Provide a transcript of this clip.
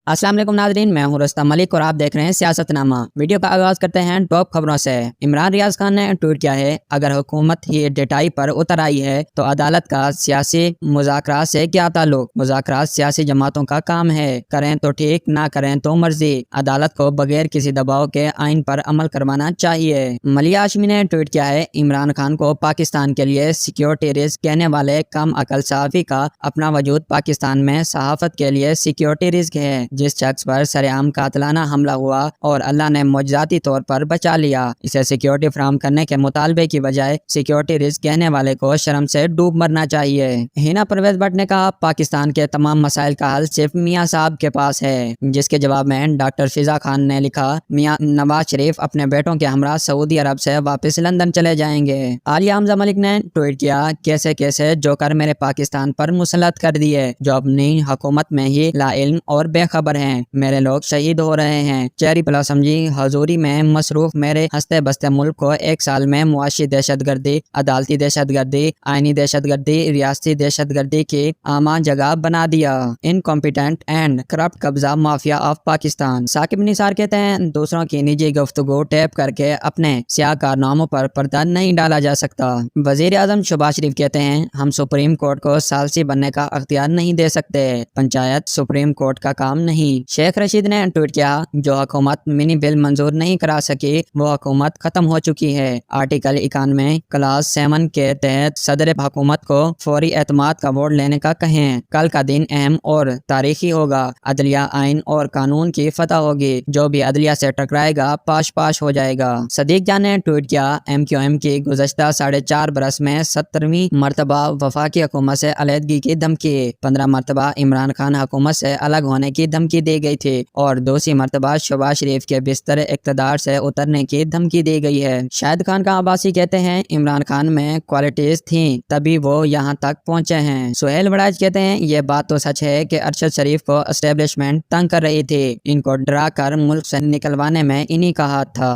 अस्सलाम वालेकुम नाज़रीन, मैं हूं रुस्तम मलिक और आप देख रहे हैं सियासतनामा। वीडियो का आगाज़ करते हैं टॉप खबरों से। इमरान रियाज खान ने ट्वीट किया है, अगर हुकूमत ही डटाई पर उतर आई है तो अदालत का सियासी मुज़ाकरात से क्या ताल्लुक। मुज़ाकरात सियासी जमातों का काम है, करें तो ठीक, ना करें तो मर्जी। अदालत को बगैर किसी दबाव के आइन पर अमल करवाना चाहिए। मलिया हाशमी ने ट्वीट किया है, इमरान खान को पाकिस्तान के लिए सिक्योरिटी रिस्क कहने वाले कम अकल सहाफ़ी का अपना वजूद पाकिस्तान में सहाफ़त के लिए सिक्योरिटी रिस्क है। जिस शख्स पर सरेआम कातलाना हमला हुआ और अल्लाह ने मुआजिज़ाती तौर पर बचा लिया, इसे सिक्योरिटी फराहम करने के मुतालबे की बजाय सिक्योरिटी रिस्क कहने वाले को शर्म से डूब मरना चाहिए। हिना परवेज भट्ट ने कहा, पाकिस्तान के तमाम मसाइल का हल सिर्फ मियाँ साहब के पास है। जिसके जवाब में डॉक्टर फिजा खान ने लिखा, मियाँ नवाज शरीफ अपने बेटों के हमरा सऊदी अरब से वापस लंदन चले जाएंगे। आलिया हमजा मलिक ने ट्वीट किया, कैसे कैसे जोकर मेरे पाकिस्तान पर मुसलत कर दिए, जो अपनी हुकूमत में ही लाइल्म और बेखबर हैं। मेरे लोग शहीद हो रहे हैं। चेरी ब्लॉसम जी हजूरी में मसरूफ मेरे हंसते बसते मुल्क को एक साल में मुआशी दहशतगर्दी, अदालती दहशतगर्दी, आईनी दहशतगर्दी, रियासती दहशतगर्दी की आम जगह बना दिया। इनकॉम्पिटेंट एंड करप्ट कब्जा माफिया ऑफ पाकिस्तान। साकिब निसार कहते हैं, दूसरों की निजी गुफ्तगू टैप करके अपने सियाह कारनामों पर पर्दा नहीं डाला जा सकता। वजीर आजम शहबाज शरीफ कहते हैं, हम सुप्रीम कोर्ट को सालसी बनने का अख्तियार नहीं दे सकते। पंचायत सुप्रीम कोर्ट का काम नहीं। शेख रशीद ने ट्वीट किया, जो हुकूमत मिनी बिल मंजूर नहीं करा सकी वो हुकूमत खत्म हो चुकी है। आर्टिकल 91 क्लास 7 के तहत सदर हुकूमत को फौरी एतमाद का वोट लेने का कहें। कल का दिन अहम और तारीखी होगा। अदलिया आइन और कानून की फतह होगी। जो भी अदलिया से टकराएगा पाश पाश हो जाएगा। सदीक जान ने ट्वीट किया, MQM की गुज़श्ता 4.5 बरस में 70वीं मरतबा वफाकी हुकूमत से अलहदगी की धमकी। 15 मरतबा इमरान खान हुकूमत से अलग होने की धमकी दी गई थी और दूसरी मरतबा शहबाज शरीफ के बिस्तर इक़्तिदार से उतरने की धमकी दी गई है। शाहिद खान का आबासी कहते हैं, इमरान खान में क्वालिटीज थी तभी वो यहाँ तक पहुँचे हैं। सुहेल वड़ाज कहते हैं, ये बात तो सच है कि अरशद शरीफ को एस्टेब्लिशमेंट तंग कर रही थी, इनको डरा कर मुल्क से निकलवाने में इन्हीं का हाथ था।